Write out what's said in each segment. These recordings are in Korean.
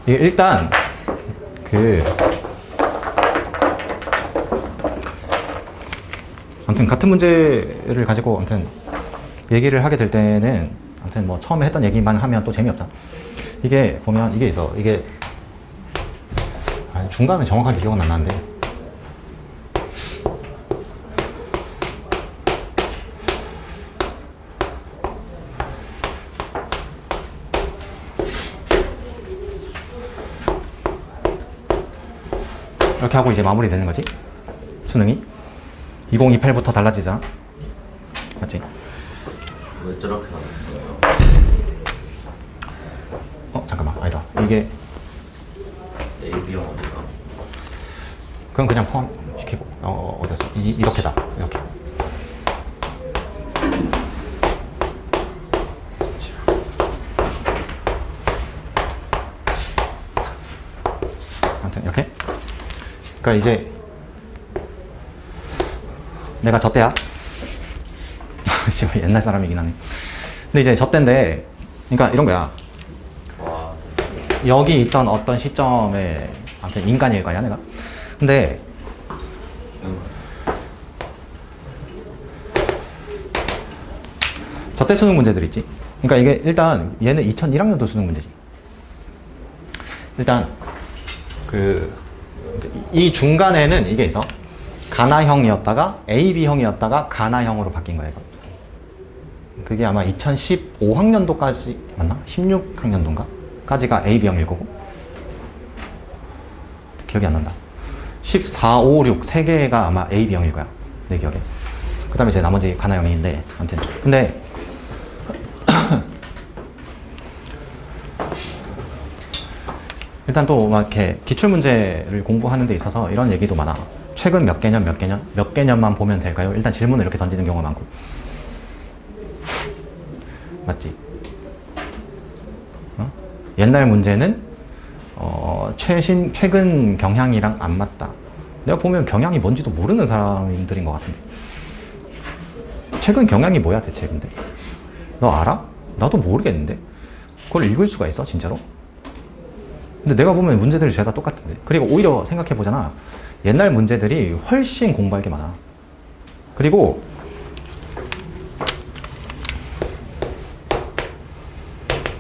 이게 일단 아무튼 같은 문제를 가지고 아무튼 얘기를 하게 될 때는 아무튼 뭐 처음에 했던 얘기만 하면 또 재미없다. 이게 보면 이게 있어. 이게 중간에 정확하게 기억은 안 나는데 이렇게 하고 이제 마무리 되는 거지. 수능이 2028부터 달라지잖아. 맞지? 왜 저렇게 나왔어요? 잠깐만, 아니다. 이게 AB형 어디가? 그건 그냥 포함시키고 어디였어? 이렇게다. 이렇게. 아무튼 이렇게. 그러니까 이제 내가 저 때야. 옛날 사람이긴 하네. 근데 이제 저 때인데, 그러니까 이런 거야. 와, 여기 있던 어떤 시점에 아무튼 인간일 거야 내가. 근데 저 때 수능 문제들 있지. 그러니까 이게 일단 얘는 2001학년도 수능 문제지. 일단 이 중간에는 이게 있어. 가나형이었다가 AB형이었다가 가나형으로 바뀐 거야 이거. 그게 아마 2015학년도까지 맞나? 16학년도인가? 까지가 AB형일 거고. 기억이 안 난다. 14, 5, 6 세 개가 아마 AB형일 거야 내 기억에. 그 다음에 이제 나머지 가나형인데 아무튼 근데 일단 또 막 이렇게 기출문제를 공부하는 데 있어서 이런 얘기도 많아. 최근 몇 개년만 보면 될까요? 일단 질문을 이렇게 던지는 경우가 많고. 맞지? 옛날 문제는 최근 경향이랑 안 맞다. 내가 보면 경향이 뭔지도 모르는 사람들인 것 같은데. 최근 경향이 뭐야 대체 근데? 너 알아? 나도 모르겠는데. 그걸 읽을 수가 있어 진짜로? 근데 내가 보면 문제들이 죄다 똑같은데. 그리고 오히려 생각해 보잖아. 옛날 문제들이 훨씬 공부할 게 많아. 그리고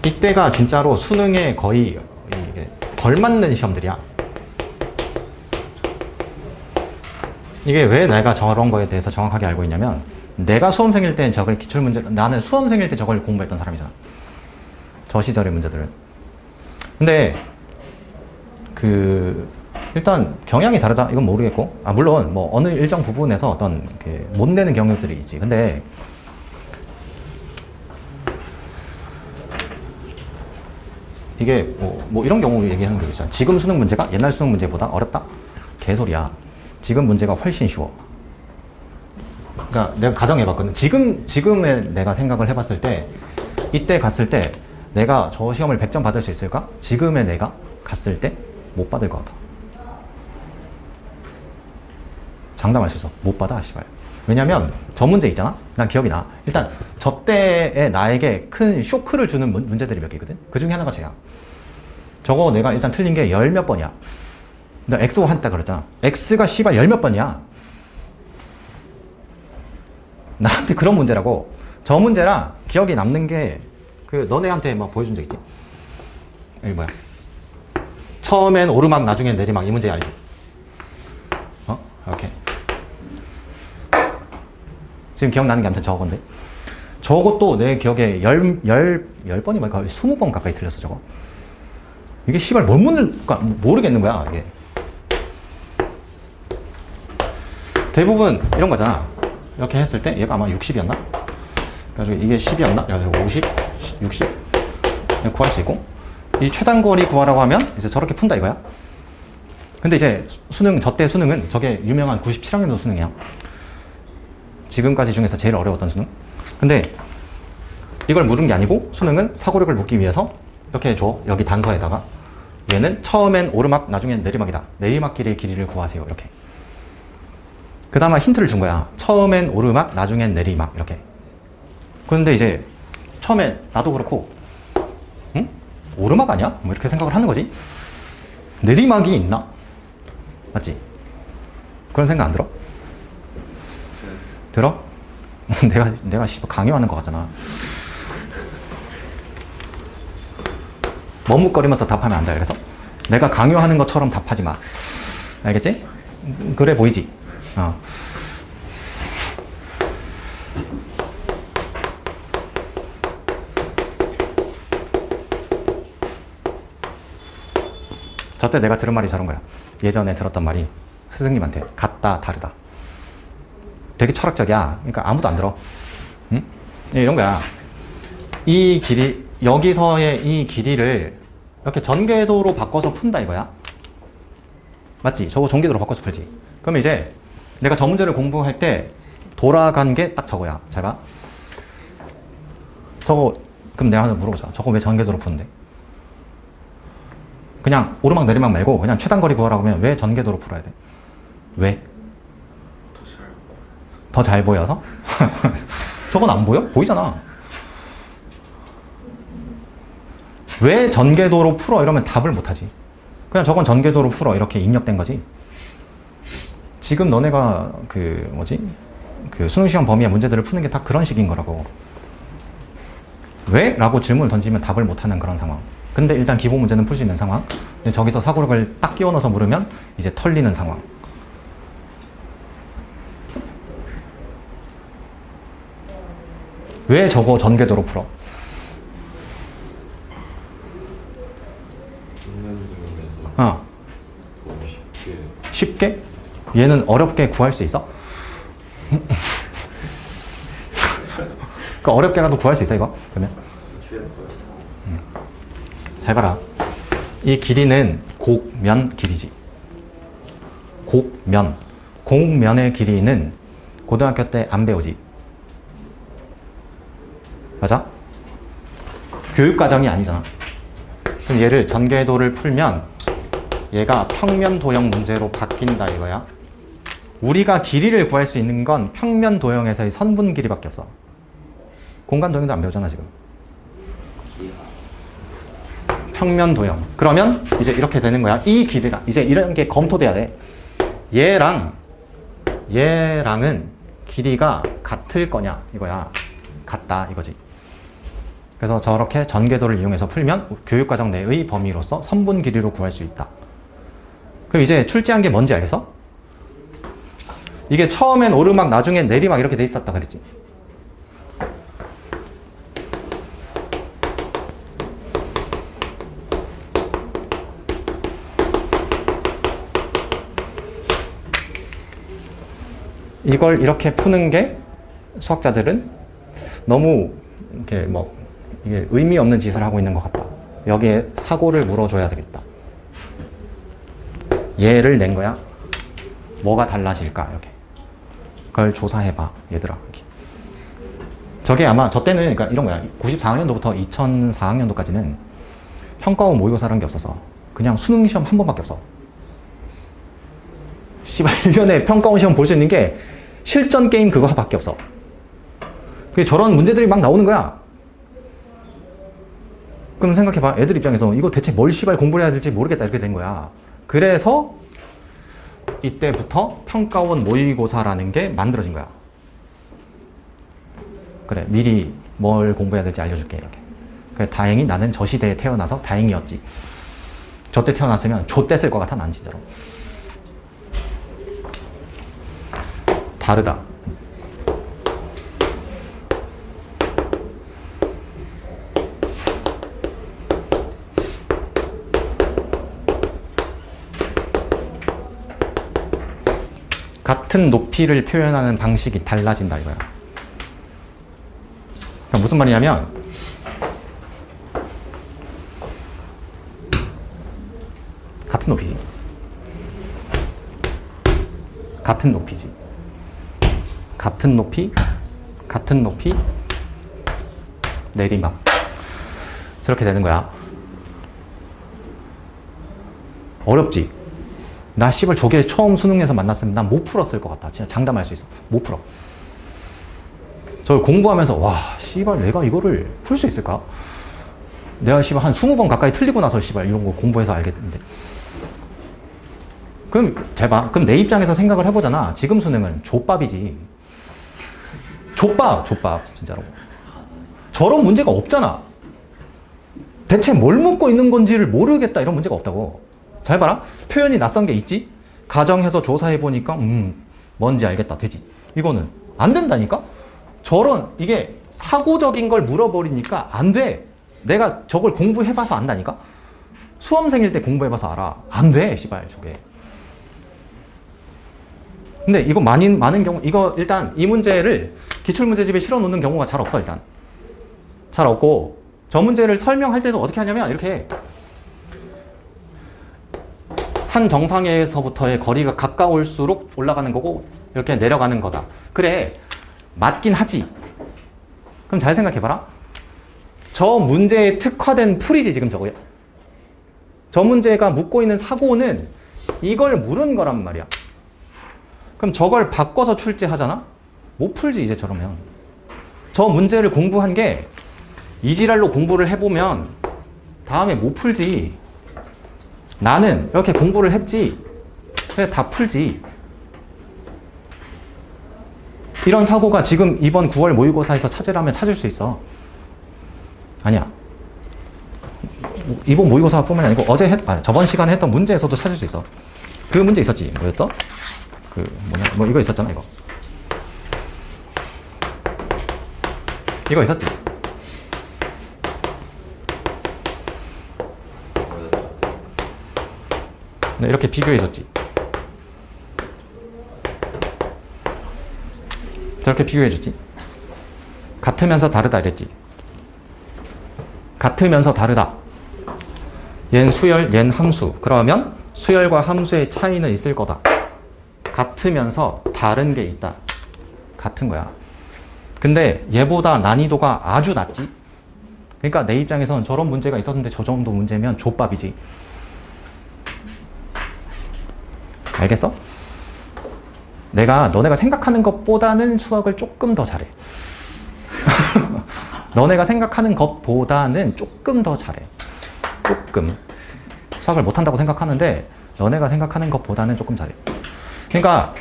이때가 진짜로 수능에 거의 이게 걸맞는 시험들이야. 이게 왜 내가 저런 거에 대해서 정확하게 알고 있냐면 내가 수험생일 땐 저걸 기출문제, 나는 수험생일 때 저걸 공부했던 사람이잖아. 저 시절의 문제들을. 근데 일단 경향이 다르다 이건 모르겠고, 물론 뭐 어느 일정 부분에서 어떤 못 내는 경우들이 있지. 근데 이게 뭐 이런 경우 얘기하는 거 있잖아. 지금 수능 문제가 옛날 수능 문제보다 어렵다? 개소리야. 지금 문제가 훨씬 쉬워. 그러니까 내가 가정해봤거든. 지금의 내가 생각을 해봤을 때, 이때 갔을 때 내가 저 시험을 100점 받을 수 있을까? 지금의 내가 갔을 때 못 받을 것 같아. 장담할 수 있어. 못 받아, 씨발. 왜냐면 저 문제 있잖아? 난 기억이 나. 일단 저 때의 나에게 큰 쇼크를 주는 문제들이 몇 개거든? 그 중에 하나가 쟤야. 저거 내가 일단 틀린 게 열 몇 번이야. 나 X고 한다 그랬잖아. X가 씨발 열 몇 번이야. 나한테 그런 문제라고. 저 문제랑 기억이 남는 게 너네한테 막 보여준 적 있지? 여기 뭐야? 처음엔 오르막 나중엔 내리막. 이 문제 알지? 이렇게. 지금 기억나는 게 아무튼 저건데. 저것도 내 기억에 열 번이 거의 20번 가까이 틀렸어 저거. 이게 씨발 뭔 문을 모르겠는 거야 이게. 대부분 이런 거잖아. 이렇게 했을 때 얘가 아마 60이었나? 그래가지고 이게 10이었나? 50, 60 구할 수 있고, 이 최단거리 구하라고 하면 이제 저렇게 푼다 이거야. 근데 이제 저때 수능은 저게 유명한 97학년도 수능이야. 지금까지 중에서 제일 어려웠던 수능. 근데 이걸 물은 게 아니고 수능은 사고력을 묻기 위해서 이렇게 해줘. 여기 단서에다가 얘는 처음엔 오르막 나중엔 내리막이다. 내리막길의 길이를 구하세요. 이렇게. 그 다음에 힌트를 준 거야. 처음엔 오르막 나중엔 내리막 이렇게. 그런데 이제 처음에 나도 그렇고 오르막 아니야? 뭐 이렇게 생각을 하는 거지. 내리막이 있나? 맞지? 그런 생각 안 들어? 들어? 내가 씨발 강요하는 것 같잖아. 머뭇거리면서 답하면 안 돼. 그래서 내가 강요하는 것처럼 답하지 마. 알겠지? 그래 보이지? 저때 내가 들은 말이 저런 거야. 예전에 들었던 말이 스승님한테 같다 다르다. 되게 철학적이야. 그러니까 아무도 안 들어. 응? 이런 거야. 이 길이, 여기서의 이 길이를 이렇게 전개도로 바꿔서 푼다 이거야. 맞지? 저거 전개도로 바꿔서 풀지. 그럼 이제 내가 저 문제를 공부할 때 돌아간 게 딱 저거야. 잘 봐. 저거, 그럼 내가 하나 물어보자. 저거 왜 전개도로 푸는데? 그냥 오르막 내리막 말고 그냥 최단거리 구하라고 하면 왜 전개도로 풀어야 돼? 왜? 더 잘 보여서? 저건 안 보여? 보이잖아. 왜 전개도로 풀어? 이러면 답을 못하지. 그냥 저건 전개도로 풀어. 이렇게 입력된 거지. 지금 너네가 그 수능시험 범위의 문제들을 푸는 게 다 그런 식인 거라고. 왜? 라고 질문을 던지면 답을 못하는 그런 상황. 근데 일단 기본 문제는 풀 수 있는 상황. 근데 저기서 사고력을 딱 끼워 넣어서 물으면 이제 털리는 상황. 왜 저거 전개도로 풀어? 쉽게? 얘는 어렵게 구할 수 있어? 그러니까 어렵게라도 구할 수 있어 이거? 그러면? 잘 봐라. 이 길이는 곡면 길이지. 곡면. 곡면의 길이는 고등학교 때 안 배우지. 맞아? 교육과정이 아니잖아. 그럼 얘를 전개도를 풀면 얘가 평면 도형 문제로 바뀐다 이거야. 우리가 길이를 구할 수 있는 건 평면 도형에서의 선분 길이밖에 없어. 공간 도형도 안 배우잖아 지금. 평면 도형. 그러면 이제 이렇게 되는 거야. 이 길이랑 이제 이런 게 검토돼야 돼. 얘랑은 길이가 같을 거냐 이거야. 같다 이거지. 그래서 저렇게 전개도를 이용해서 풀면 교육과정 내의 범위로서 선분 길이로 구할 수 있다. 그럼 이제 출제한 게 뭔지 알겠어? 이게 처음엔 오르막 나중엔 내리막 이렇게 돼 있었다 그랬지. 이걸 이렇게 푸는 게 수학자들은 너무 이렇게 이게 의미 없는 짓을 하고 있는 것 같다. 여기에 사고를 물어줘야 되겠다. 얘를 낸 거야. 뭐가 달라질까? 이렇게. 그걸 조사해봐, 얘들아. 이렇게. 저게 아마 저 때는 그러니까 이런 거야. 94학년도부터 2004학년도까지는 평가원 모의고사라는 게 없어서 그냥 수능 시험 한 번밖에 없어. 씨발 1년에 평가원 시험 볼 수 있는 게 실전 게임 그거밖에 없어. 그게 저런 문제들이 막 나오는 거야. 그럼 생각해봐. 애들 입장에서 이거 대체 뭘 씨발 공부를 해야 될지 모르겠다 이렇게 된 거야. 그래서 이때부터 평가원 모의고사라는 게 만들어진 거야. 그래, 미리 뭘 공부해야 될지 알려줄게 이렇게. 그래, 다행히 나는 저 시대에 태어나서 다행이었지. 저 때 태어났으면 좆됐을 것 같아 난 진짜로. 다르다. 같은 높이를 표현하는 방식이 달라진다 이거야. 무슨 말이냐면 같은 높이지. 같은 높이지. 같은 높이, 같은 높이, 내리막. 저렇게 되는 거야. 어렵지? 나 씨발 저게 처음 수능에서 만났으면 난 못 풀었을 것 같다. 진짜 장담할 수 있어. 못 풀어. 저걸 공부하면서 와 씨발 내가 이거를 풀 수 있을까? 내가 씨발 한 20번 가까이 틀리고 나서 씨발 이런 거 공부해서 알겠는데. 그럼 잘 봐. 그럼 내 입장에서 생각을 해보잖아. 지금 수능은 족밥이지. 족밥 진짜로. 저런 문제가 없잖아. 대체 뭘 묻고 있는 건지를 모르겠다 이런 문제가 없다고. 잘 봐라. 표현이 낯선 게 있지. 가정해서 조사해보니까 뭔지 알겠다 되지. 이거는 안 된다니까. 저런 이게 사고적인 걸 물어버리니까 안 돼. 내가 저걸 공부해봐서 안다니까. 수험생일 때 공부해봐서 알아. 안 돼 씨발 저게. 근데 이거 많은 경우 이거 일단 이 문제를 기출문제집에 실어 놓는 경우가 잘 없어. 일단 잘 없고, 저 문제를 설명할 때도 어떻게 하냐면 이렇게 해. 산 정상에서부터의 거리가 가까울수록 올라가는 거고 이렇게 내려가는 거다. 그래 맞긴 하지. 그럼 잘 생각해봐라. 저 문제에 특화된 풀이지 지금 저거야. 저 문제가 묻고 있는 사고는 이걸 물은 거란 말이야. 그럼 저걸 바꿔서 출제하잖아? 못 풀지 이제 저러면. 저 문제를 공부한 게 이지랄로 공부를 해보면 다음에 못 풀지. 나는 이렇게 공부를 했지. 그래 다 풀지. 이런 사고가 지금 이번 9월 모의고사에서 찾으라면 찾을 수 있어. 아니야. 이번 모의고사뿐만 아니고 저번 시간에 했던 문제에서도 찾을 수 있어. 그 문제 있었지. 뭐였어? 뭐 이거 있었잖아 이거. 이거 있었지. 네, 이렇게 비교해줬지. 저렇게 비교해줬지. 같으면서 다르다 이랬지. 같으면서 다르다. 얜 수열, 얜 함수. 그러면 수열과 함수의 차이는 있을 거다. 같으면서 다른 게 있다. 같은 거야. 근데 얘보다 난이도가 아주 낮지. 그러니까 내 입장에서는 저런 문제가 있었는데 저 정도 문제면 족밥이지. 알겠어? 너네가 생각하는 것보다는 수학을 조금 더 잘해. 너네가 생각하는 것보다는 조금 더 잘해. 조금. 수학을 못한다고 생각하는데 너네가 생각하는 것보다는 조금 잘해. 그러니까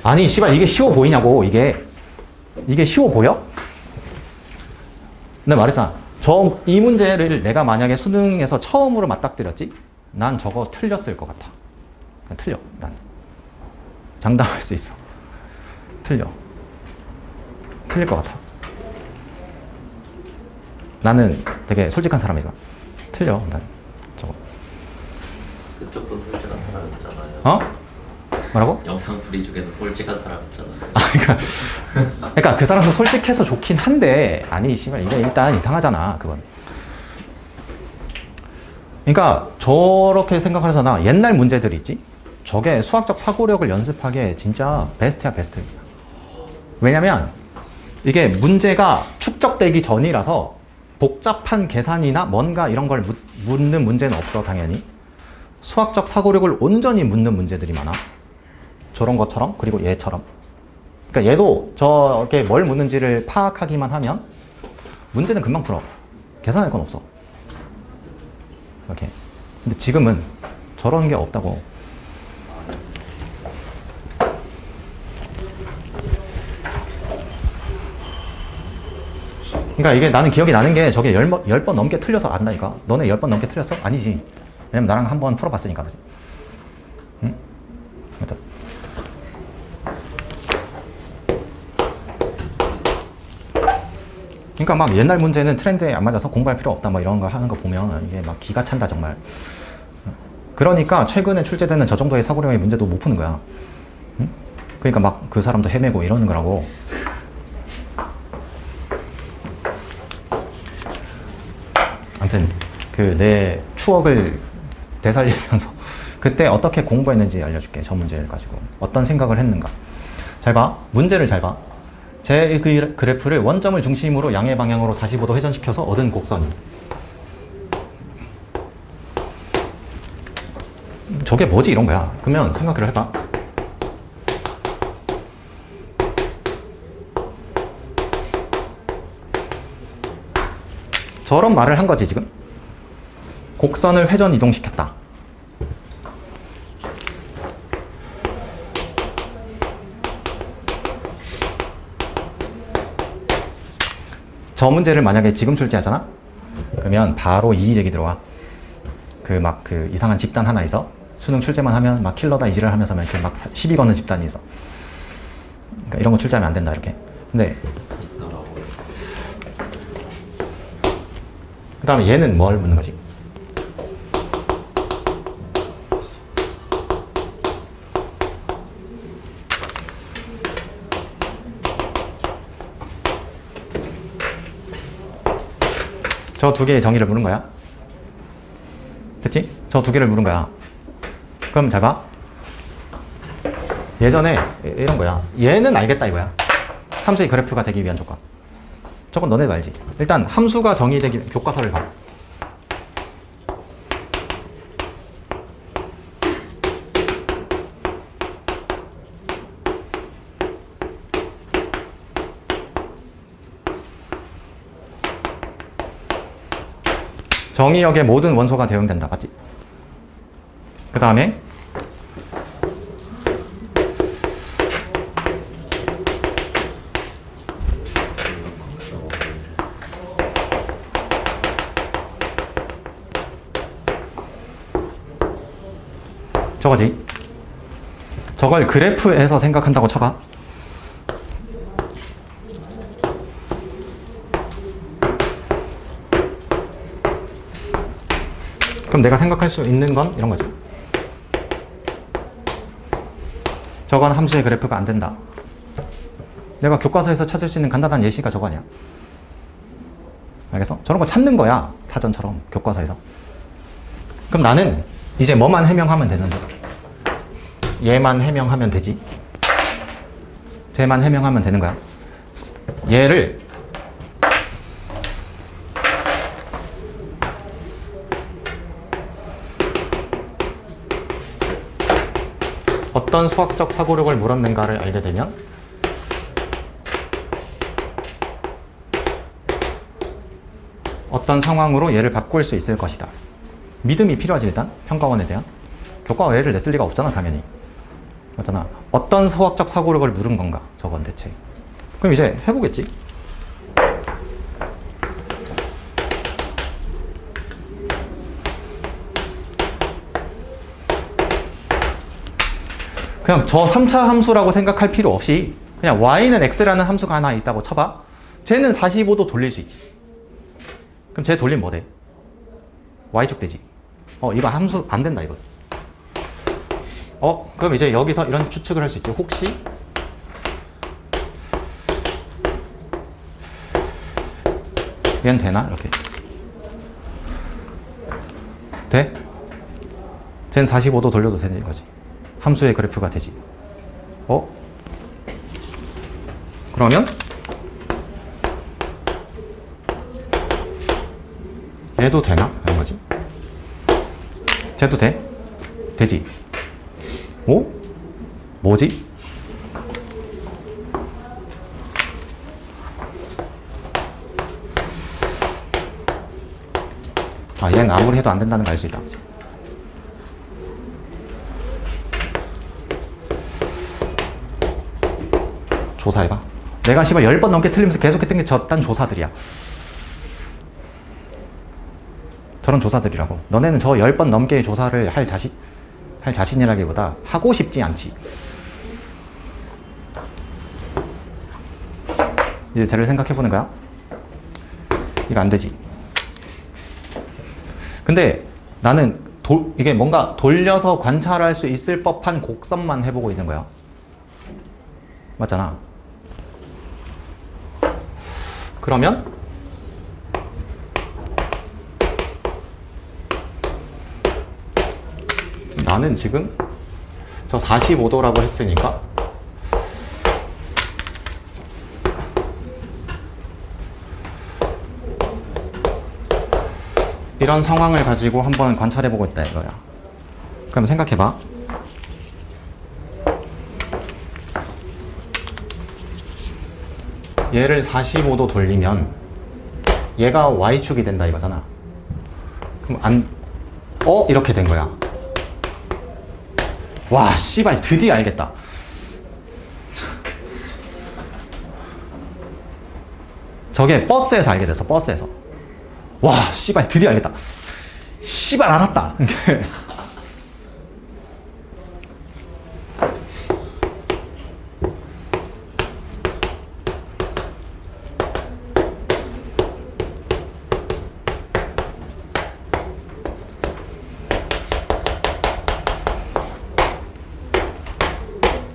아니 씨발 이게 쉬워 보이냐고. 이게 쉬워 보여? 내가 말했잖아. 이 문제를 내가 만약에 수능에서 처음으로 맞닥뜨렸지? 난 저거 틀렸을 것 같아. 틀려. 난 장담할 수 있어. 틀릴 것 같아. 나는 되게 솔직한 사람이잖아. 틀려. 난 저거. 그쪽도 솔직한 사람 있잖아요. 어? 뭐라고? 영상 프리 중에는 솔직한 사람 있잖아요. 그러니까 그 사람도 솔직해서 좋긴 한데 아니 씨발 이게 일단 이상하잖아 그건. 그러니까 저렇게 생각하잖아. 옛날 문제들 있지? 저게 수학적 사고력을 연습하기에 진짜 베스트야 베스트. 왜냐면 이게 문제가 축적되기 전이라서 복잡한 계산이나 뭔가 이런 걸 묻는 문제는 없어. 당연히 수학적 사고력을 온전히 묻는 문제들이 많아. 저런 것처럼. 그리고 얘처럼. 그러니까 얘도 저렇게 뭘 묻는지를 파악하기만 하면 문제는 금방 풀어. 계산할 건 없어. 이렇게. 근데 지금은 저런 게 없다고. 그러니까 이게 나는 기억이 나는 게 저게 10번 넘게 틀려서 안다니까. 너네 10번 넘게 틀렸어? 아니지. 왜냐면 나랑 한 번 풀어봤으니까. 그지? 응? 맞다. 그러니까 막 옛날 문제는 트렌드에 안 맞아서 공부할 필요 없다 뭐 이런 거 하는 거 보면 이게 막 기가 찬다 정말. 그러니까 최근에 출제되는 저 정도의 사고력의 문제도 못 푸는 거야. 응? 그러니까 막 그 사람도 헤매고 이러는 거라고. 아무튼 그 내 추억을 되살리면서 그때 어떻게 공부했는지 알려줄게. 저 문제를 가지고 어떤 생각을 했는가. 잘 봐. 문제를 잘 봐. 제 그래프를 원점을 중심으로 양의 방향으로 45도 회전시켜서 얻은 곡선이. 저게 뭐지? 이런 거야. 그러면 생각을 해봐. 저런 말을 한 거지 지금. 곡선을 회전 이동시켰다. 저 문제를 만약에 지금 출제하잖아? 그러면 바로 이의제기 들어와. 그 이상한 집단 하나에서 수능 출제만 하면 막 킬러다 이지랄 하면서 막 이렇게 막 시비 거는 집단이 있어. 그러니까 이런 거 출제하면 안 된다 이렇게. 근데 있더라고요. 그 다음에 얘는 뭘 묻는 거지? 저 두 개의 정의를 물은 거야. 됐지? 저 두 개를 물은 거야. 그럼 잘 봐. 예전에 이런 거야. 얘는 알겠다 이거야. 함수의 그래프가 되기 위한 조건. 저건 너네도 알지. 일단 함수가 정의되기 교과서를 봐. 정의역의 모든 원소가 대응된다. 맞지? 그 다음에 저거지. 저걸 그래프에서 생각한다고 쳐봐. 그럼 내가 생각할 수 있는 건 이런 거지. 저건 함수의 그래프가 안 된다. 내가 교과서에서 찾을 수 있는 간단한 예시가 저거 아니야. 알겠어? 저런 거 찾는 거야. 사전처럼 교과서에서. 그럼 나는 이제 뭐만 해명하면 되는 거야. 얘만 해명하면 되지. 쟤만 해명하면 되는 거야. 얘를 어떤 수학적 사고력을 물었는가를 알게 되면 어떤 상황으로 얘를 바꿀 수 있을 것이다. 믿음이 필요하지. 일단 평가원에 대한. 교과가 얘를 냈을 리가 없잖아 당연히. 맞잖아. 어떤 수학적 사고력을 물은 건가 저건 대체. 그럼 이제 해보겠지. 그냥 저 3차 함수라고 생각할 필요 없이 그냥 y는 x라는 함수가 하나 있다고 쳐봐. 쟤는 45도 돌릴 수 있지. 그럼 쟤 돌리면 뭐 돼? y축 되지. 이거 함수 안 된다 이거죠. 그럼 이제 여기서 이런 추측을 할 수 있지. 혹시 얘는 되나? 이렇게 돼? 쟤는 45도 돌려도 되는 거지. 함수의 그래프가 되지. 그러면 얘도 되나? 이런 거지. 쟤도 돼? 되지. 뭐지? 얘는 아무리 해도 안 된다는 걸 알 수 있다. 조사해봐. 내가 10번 넘게 틀리면서 계속 했던 게 저딴 조사들이야. 저런 조사들이라고. 너네는 저 10번 넘게 조사를 할 자신이라기보다 하고 싶지 않지. 이제 쟤를 생각해보는 거야. 이거 안 되지. 근데 나는 이게 뭔가 돌려서 관찰할 수 있을 법한 곡선만 해보고 있는 거야. 맞잖아. 그러면 나는 지금 저 45도라고 했으니까 이런 상황을 가지고 한번 관찰해보고 있다 이거야. 그럼 생각해봐. 얘를 45도 돌리면 얘가 y축이 된다 이거잖아. 그럼 이렇게 된 거야. 와, 씨발, 드디어 알겠다. 저게 버스에서 알게 됐어, 버스에서. 와, 씨발, 드디어 알겠다. 씨발, 알았다.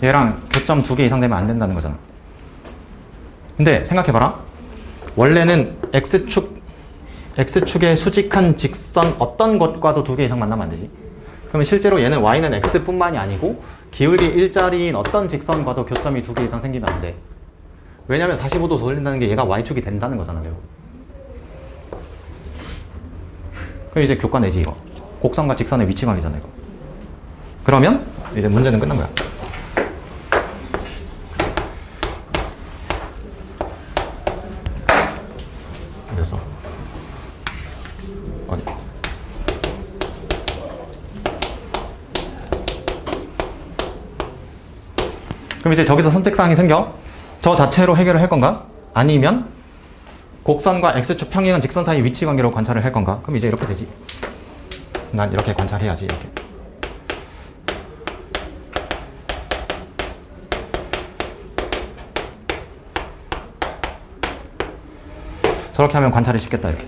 얘랑 교점 2개 이상 되면 안 된다는 거잖아. 근데 생각해봐라. 원래는 X축에 수직한 직선 어떤 것과도 2개 이상 만나면 안 되지. 그러면 실제로 얘는 Y는 X뿐만이 아니고 기울기 일자리인 어떤 직선과도 교점이 2개 이상 생기면 안 돼. 왜냐면 45도 돌린다는 게 얘가 Y축이 된다는 거잖아. 결국. 그럼 이제 교과내지 이거. 곡선과 직선의 위치관이잖아 이거. 그러면 이제 문제는 끝난 거야. 그래서 어디? 그럼 이제 저기서 선택사항이 생겨. 저 자체로 해결을 할 건가? 아니면 곡선과 X축 평행은 직선 사이 위치 관계로 관찰을 할 건가? 그럼 이제 이렇게 되지. 난 이렇게 관찰해야지. 이렇게. 저렇게 하면 관찰이 쉽겠다. 이렇게.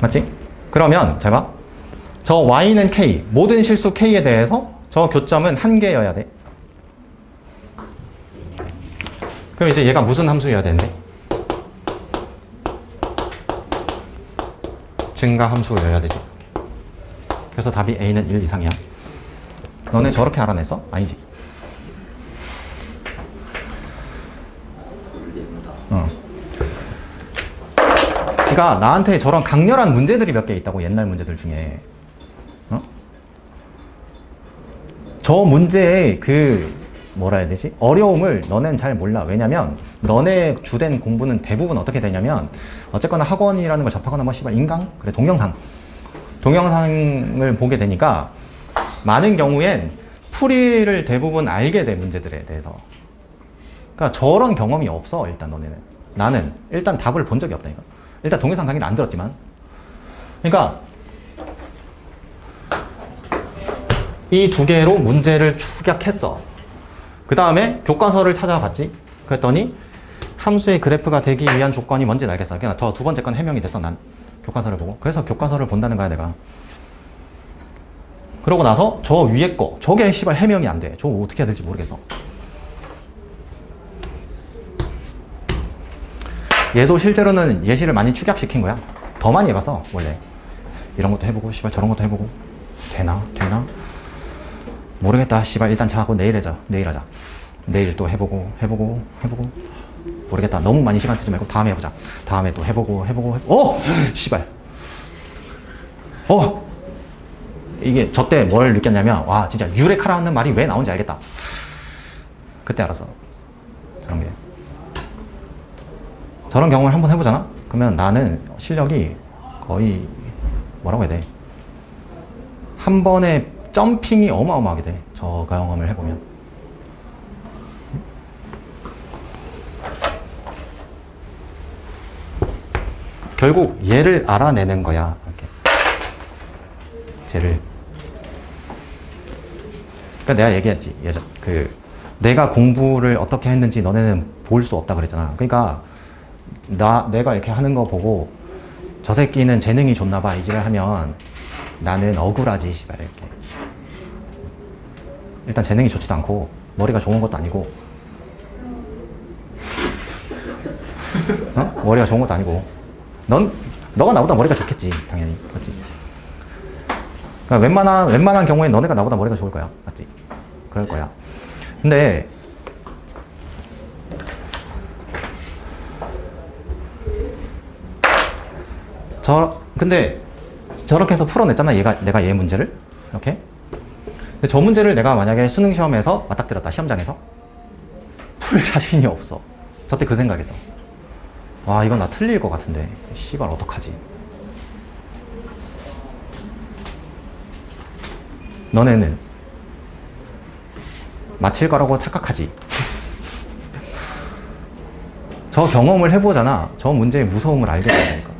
맞지? 그러면 잘 봐. 저 y는 k, 모든 실수 k에 대해서 저 교점은 한 개여야 돼. 그럼 이제 얘가 무슨 함수여야 되는데? 증가 함수여야 되지. 그래서 답이 a는 1 이상이야. 너네 저렇게 알아냈어? 아니지. 그러니까 나한테 저런 강렬한 문제들이 몇 개 있다고. 옛날 문제들 중에. 저 문제의 그 뭐라 해야 되지? 어려움을 너넨 잘 몰라. 왜냐면 너네 주된 공부는 대부분 어떻게 되냐면 어쨌거나 학원이라는 걸 접하거나 뭐 씨발 인강? 그래 동영상을 보게 되니까 많은 경우엔 풀이를 대부분 알게 돼. 문제들에 대해서. 그러니까 저런 경험이 없어. 일단 너네는. 나는 일단 답을 본 적이 없다니까. 일단 동영상 강의를 안 들었지만. 그러니까 이 2개로 문제를 축약했어. 그 다음에 교과서를 찾아봤지. 그랬더니 함수의 그래프가 되기 위한 조건이 뭔지 알겠어. 그러니까 저 2번째 건 해명이 됐어. 난 교과서를 보고. 그래서 교과서를 본다는 거야 내가. 그러고 나서 저 위에 거 저게 씨발 해명이 안 돼. 저거 어떻게 해야 될지 모르겠어. 얘도 실제로는 예시를 많이 축약시킨 거야. 더 많이 해봤어 원래. 이런 것도 해보고 씨발 저런 것도 해보고. 되나? 모르겠다. 씨발 일단 자고 내일 하자. 내일 또 해보고 모르겠다. 너무 많이 시간 쓰지 말고 다음에 해보자. 다음에 또 해보고 씨발 이게 저때 뭘 느꼈냐면 와 진짜 유레카라는 말이 왜 나온지 알겠다. 그때 알았어. 저런 경험을 한번 해보잖아? 그러면 나는 실력이 거의 뭐라고 해야 돼? 한 번에 점핑이 어마어마하게 돼. 저 경험을 해보면. 결국 얘를 알아내는 거야. 이렇게. 쟤를. 그러니까 내가 얘기했지. 예전 내가 공부를 어떻게 했는지 너네는 볼 수 없다 그랬잖아. 그러니까 내가 이렇게 하는 거 보고 저 새끼는 재능이 좋나 봐. 이 짓을 하면 나는 억울하지. 씨발 이렇게. 일단 재능이 좋지도 않고 머리가 좋은 것도 아니고 머리가 좋은 것도 아니고 너가 나보다 머리가 좋겠지. 당연히. 맞지? 그러니까 웬만한 경우에 너네가 나보다 머리가 좋을 거야. 맞지? 그럴 거야. 근데 근데 저렇게 해서 풀어냈잖아. 내가 얘 문제를. 이렇게. 근데 저 문제를 내가 만약에 수능 시험에서 맞닥뜨렸다. 시험장에서. 풀 자신이 없어. 저때 그 생각했어. 와, 이건 나 틀릴 것 같은데. 씨발, 어떡하지? 너네는 맞힐 거라고 착각하지? 저 경험을 해보잖아. 저 문제의 무서움을 알게 된다니까.